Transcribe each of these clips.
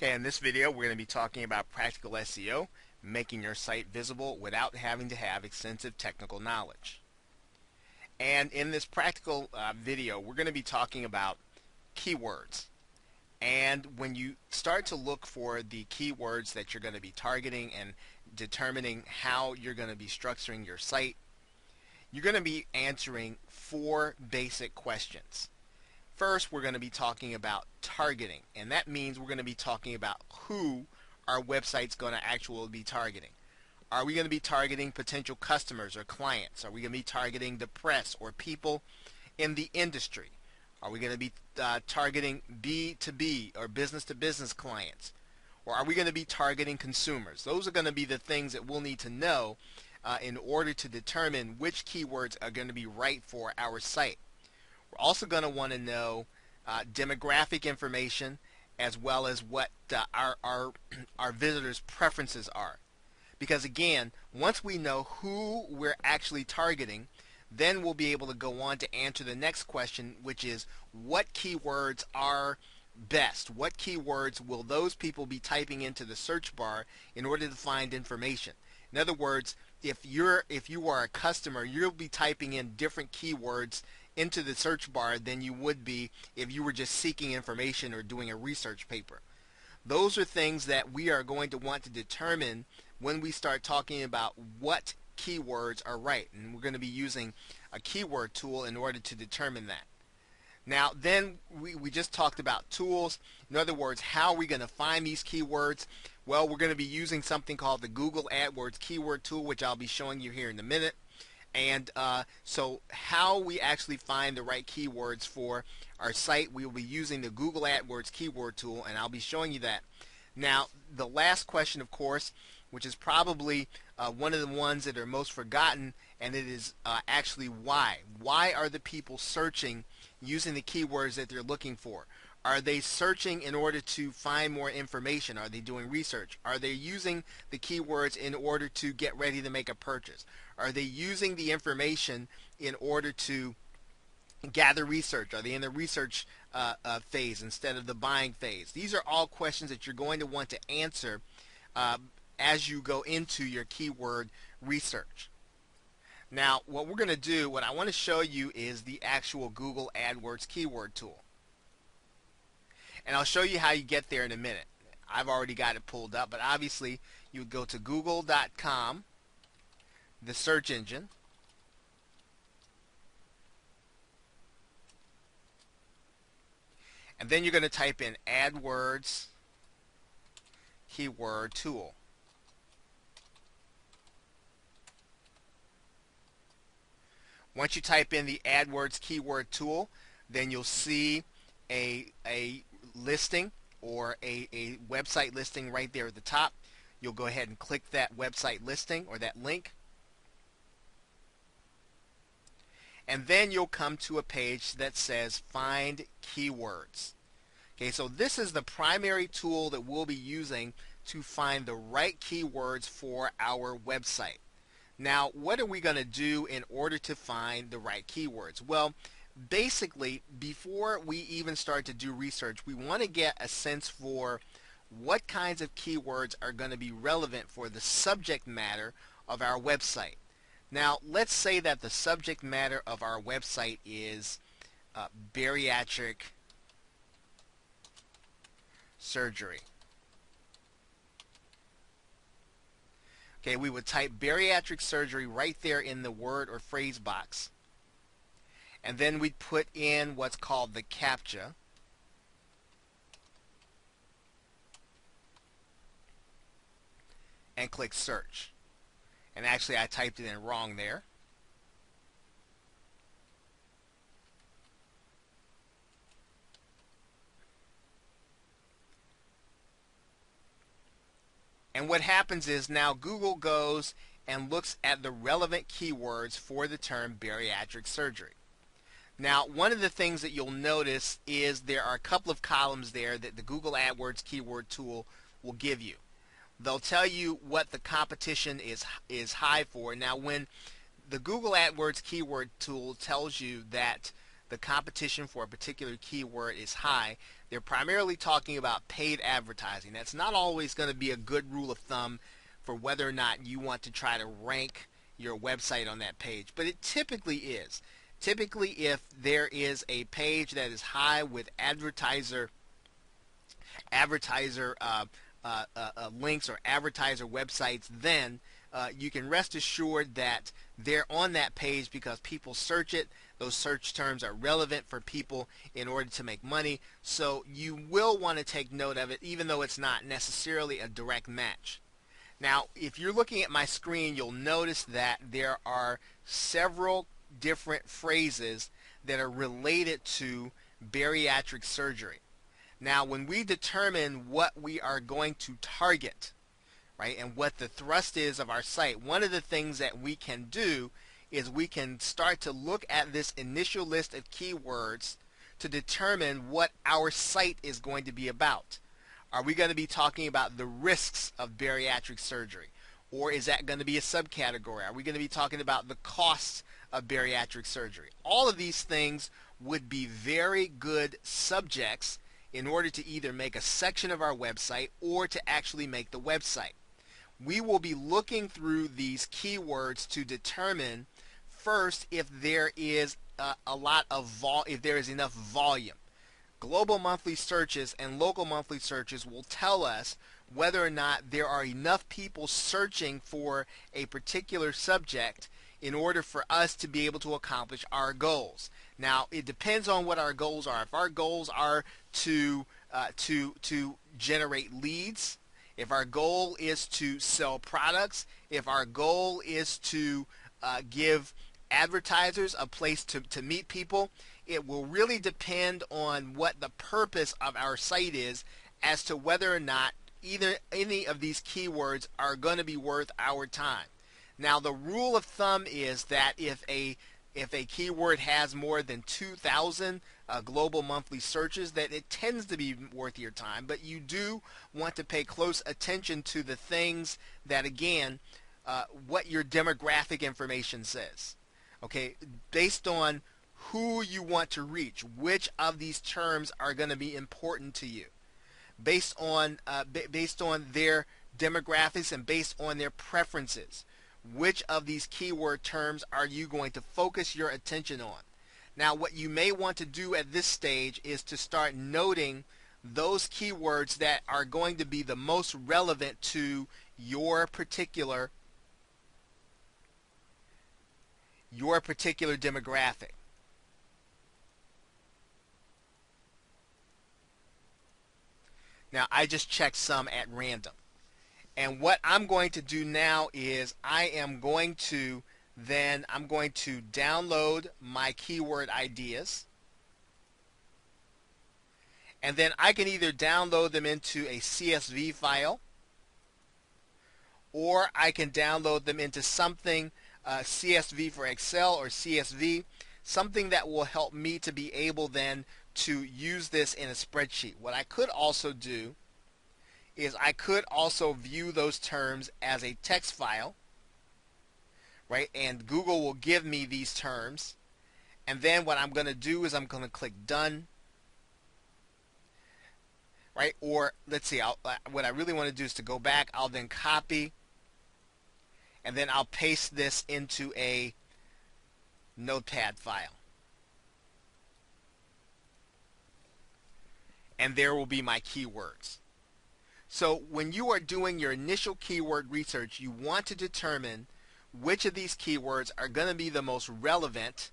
Okay, in this video we're going to be talking about practical SEO, making your site visible without having to have extensive technical knowledge. And in this practical video we're going to be talking about keywords. And when you start to look for the keywords that you're going to be targeting and determining how you're going to be structuring your site, you're going to be answering four basic questions. First, we're going to be talking about targeting, and that means we're going to be talking about who our website's going to actually be targeting. Are we going to be targeting potential customers or clients? Are we going to be targeting the press or people in the industry? Are we going to be targeting B2B or business-to-business clients? Or are we going to be targeting consumers? Those are going to be the things that we'll need to know in order to determine which keywords are going to be right for our site. We're also going to want to know demographic information as well as what our visitors' preferences are. Because again, once we know who we're actually targeting, then we'll be able to go on to answer the next question, which is what keywords are best? What keywords will those people be typing into the search bar in order to find information? In other words, if you are a customer, you'll be typing in different keywords into the search bar than you would be if you were just seeking information or doing a research paper. Those are things that we are going to want to determine when we start talking about what keywords are right, and we're going to be using a keyword tool in order to determine that. Now then, we just talked about tools. In other words, how are we going to find these keywords? Well, we're going to be using something called the Google AdWords keyword tool, which I'll be showing you here in a minute. And so how we actually find the right keywords for our site, we will be using the Google AdWords keyword tool, and I'll be showing you that. Now, the last question, of course, which is probably one of the ones that are most forgotten, and it is actually why. Why are the people searching using the keywords that they're looking for? Are they searching in order to find more information? Are they doing research? Are they using the keywords in order to get ready to make a purchase? Are they using the information in order to gather research? Are they in the research phase instead of the buying phase? These are all questions that you're going to want to answer as you go into your keyword research. Now, what we're going to do, what I want to show you is the actual Google AdWords keyword tool. And I'll show you how you get there in a minute. I've already got it pulled up, but obviously you would go to google.com, the search engine, and then you're going to type in AdWords keyword tool. Once you type in the AdWords keyword tool, then you'll see a listing or a website listing right there at the top. You'll go ahead and click that website listing or that link, and then you'll come to a page that says Find Keywords. Okay, so this is the primary tool that we'll be using to find the right keywords for our website. Now, what are we going to do in order to find the right keywords? Well, basically, before we even start to do research, we want to get a sense for what kinds of keywords are going to be relevant for the subject matter of our website. Now, let's say that the subject matter of our website is bariatric surgery. Okay, we would type bariatric surgery right there in the word or phrase box. And then we'd put in what's called the CAPTCHA. And click search. And actually I typed it in wrong there. And what happens is now Google goes and looks at the relevant keywords for the term bariatric surgery. Now, one of the things that you'll notice is there are a couple of columns there that the Google AdWords keyword tool will give you. They'll tell you what the competition is high for. Now, when the Google AdWords keyword tool tells you that the competition for a particular keyword is high, they're primarily talking about paid advertising. That's not always going to be a good rule of thumb for whether or not you want to try to rank your website on that page, but it typically is. Typically, if there is a page that is high with advertiser links or advertiser websites, then you can rest assured that they're on that page because people search it. Those search terms are relevant for people in order to make money. So you will want to take note of it, even though it's not necessarily a direct match. Now, if you're looking at my screen, you'll notice that there are several different phrases that are related to bariatric surgery. Now, when we determine what we are going to target, right, and what the thrust is of our site, one of the things that we can do is we can start to look at this initial list of keywords to determine what our site is going to be about. Are we going to be talking about the risks of bariatric surgery? Or is that going to be a subcategory? Are we going to be talking about the costs of bariatric surgery? All of these things would be very good subjects in order to either make a section of our website or to actually make the website. We will be looking through these keywords to determine first if there is if there is enough volume. Global monthly searches and local monthly searches will tell us whether or not there are enough people searching for a particular subject in order for us to be able to accomplish our goals. Now, it depends on what our goals are. If our goals are to generate leads, if our goal is to sell products, if our goal is to give advertisers a place to meet people, it will really depend on what the purpose of our site is as to whether or not either any of these keywords are going to be worth our time. Now, the rule of thumb is that if a keyword has more than 2,000 global monthly searches, that it tends to be worth your time, but you do want to pay close attention to the things that, again, what your demographic information says. Okay, based on who you want to reach, which of these terms are going to be important to you, based on their demographics and based on their preferences. Which of these keyword terms are you going to focus your attention on? Now, what you may want to do at this stage is to start noting those keywords that are going to be the most relevant to your particular demographic. Now, I just checked some at random. And what I'm going to do now is I'm going to download my keyword ideas. And then I can either download them into a CSV file, or I can download them into something, CSV for Excel or CSV, something that will help me to be able then to use this in a spreadsheet. What I could also do is I could also view those terms as a text file, right? And Google will give me these terms. And then what I'm going to do is I'm going to click Done, right? Or let's see, what I really want to do is to go back. I'll then copy, and then I'll paste this into a notepad file. And there will be my keywords. So when you are doing your initial keyword research, you want to determine which of these keywords are going to be the most relevant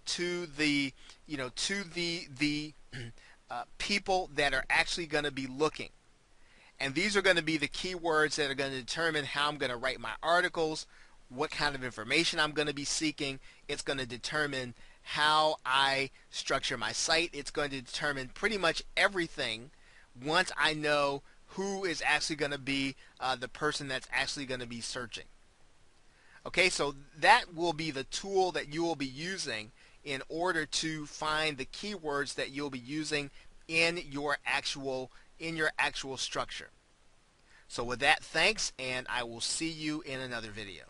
to the people that are actually going to be looking. And these are going to be the keywords that are going to determine how I'm going to write my articles, what kind of information I'm going to be seeking. It's going to determine how I structure my site. It's going to determine pretty much everything once I know who is actually going to be the person that's actually going to be searching. Okay, so that will be the tool that you will be using in order to find the keywords that you'll be using in your actual structure. So with that, thanks, and I will see you in another video.